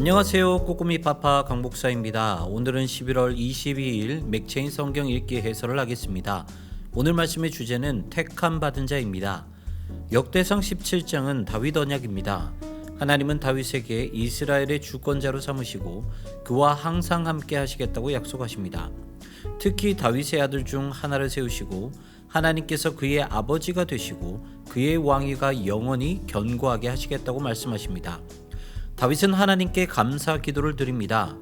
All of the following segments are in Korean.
안녕하세요. 꼬꼬미 파파 강복사입니다. 오늘은 11월 22일 맥체인 성경 읽기 해설을 하겠습니다. 오늘 말씀의 주제는 택함 받은 자입니다. 역대상 17장은 다윗 언약입니다. 하나님은 다윗에게 이스라엘의 주권자로 삼으시고 그와 항상 함께 하시겠다고 약속하십니다. 특히 다윗의 아들 중 하나를 세우시고 하나님께서 그의 아버지가 되시고 그의 왕위가 영원히 견고하게 하시겠다고 말씀하십니다. 다윗은 하나님께 감사 기도를 드립니다.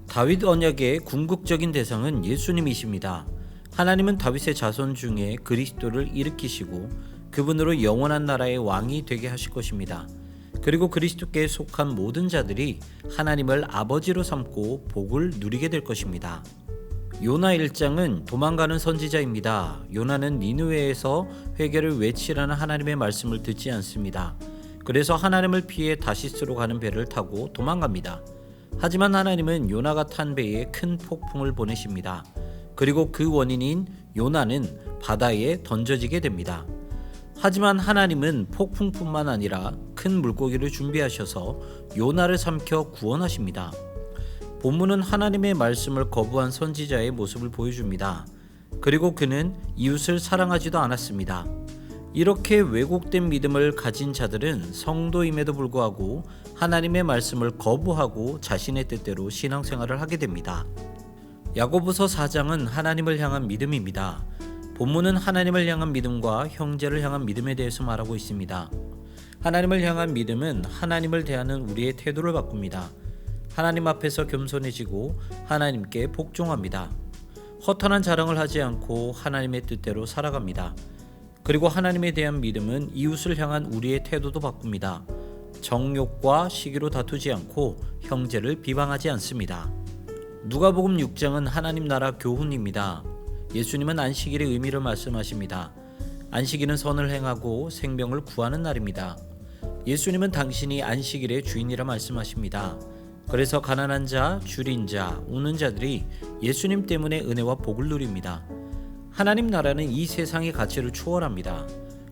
다윗 언약의 궁극적인 대상은 예수님이십니다. 하나님은 다윗의 자손 중에 그리스도를 일으키시고 그분으로 영원한 나라의 왕이 되게 하실 것입니다. 그리고 그리스도께 속한 모든 자들이 하나님을 아버지로 삼고 복을 누리게 될 것입니다. 요나 1장은 도망가는 선지자입니다. 요나는 니느웨에서 회개를 외치라는 하나님의 말씀을 듣지 않습니다. 그래서 하나님을 피해 다시스로 가는 배를 타고 도망갑니다. 하지만 하나님은 요나가 탄 배에 큰 폭풍을 보내십니다. 그리고 그 원인인 요나는 바다에 던져지게 됩니다. 하지만 하나님은 폭풍뿐만 아니라 큰 물고기를 준비하셔서 요나를 삼켜 구원하십니다. 본문은 하나님의 말씀을 거부한 선지자의 모습을 보여줍니다. 그리고 그는 이웃을 사랑하지도 않았습니다. 이렇게 왜곡된 믿음을 가진 자들은 성도임에도 불구하고 하나님의 말씀을 거부하고 자신의 뜻대로 신앙생활을 하게 됩니다. 야고보서 4장은 하나님을 향한 믿음입니다. 본문은 하나님을 향한 믿음과 형제를 향한 믿음에 대해서 말하고 있습니다. 하나님을 향한 믿음은 하나님을 대하는 우리의 태도를 바꿉니다. 하나님 앞에서 겸손해지고 하나님께 복종합니다. 허탄한 자랑을 하지 않고 하나님의 뜻대로 살아갑니다. 그리고 하나님에 대한 믿음은 이웃을 향한 우리의 태도도 바꿉니다. 정욕과 시기로 다투지 않고 형제를 비방하지 않습니다. 누가복음 6장은 하나님 나라 교훈입니다. 예수님은 안식일의 의미를 말씀하십니다. 안식일은 선을 행하고 생명을 구하는 날입니다. 예수님은 당신이 안식일의 주인이라 말씀하십니다. 그래서 가난한 자, 줄인 자, 우는 자들이 예수님 때문에 은혜와 복을 누립니다. 하나님 나라는 이 세상의 가치를 초월합니다.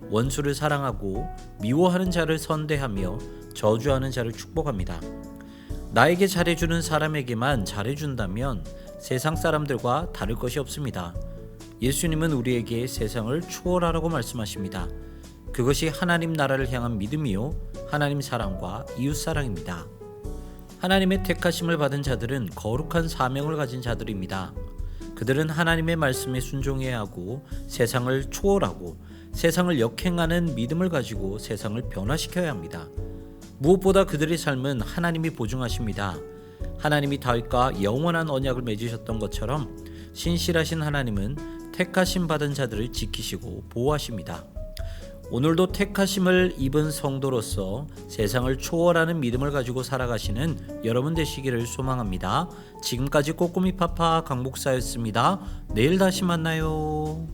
원수를 사랑하고 미워하는 자를 선대하며 저주하는 자를 축복합니다. 나에게 잘해주는 사람에게만 잘해준다면 세상 사람들과 다를 것이 없습니다. 예수님은 우리에게 세상을 초월하라고 말씀하십니다. 그것이 하나님 나라를 향한 믿음이요 하나님 사랑과 이웃 사랑입니다. 하나님의 택하심을 받은 자들은 거룩한 사명을 가진 자들입니다. 그들은 하나님의 말씀에 순종해야 하고 세상을 초월하고 세상을 역행하는 믿음을 가지고 세상을 변화시켜야 합니다. 무엇보다 그들의 삶은 하나님이 보증하십니다. 하나님이 다윗과 영원한 언약을 맺으셨던 것처럼 신실하신 하나님은 택하심 받은 자들을 지키시고 보호하십니다. 오늘도 택하심을 입은 성도로서 세상을 초월하는 믿음을 가지고 살아가시는 여러분 되시기를 소망합니다. 지금까지 꼬꼬미 파파 강목사였습니다. 내일 다시 만나요.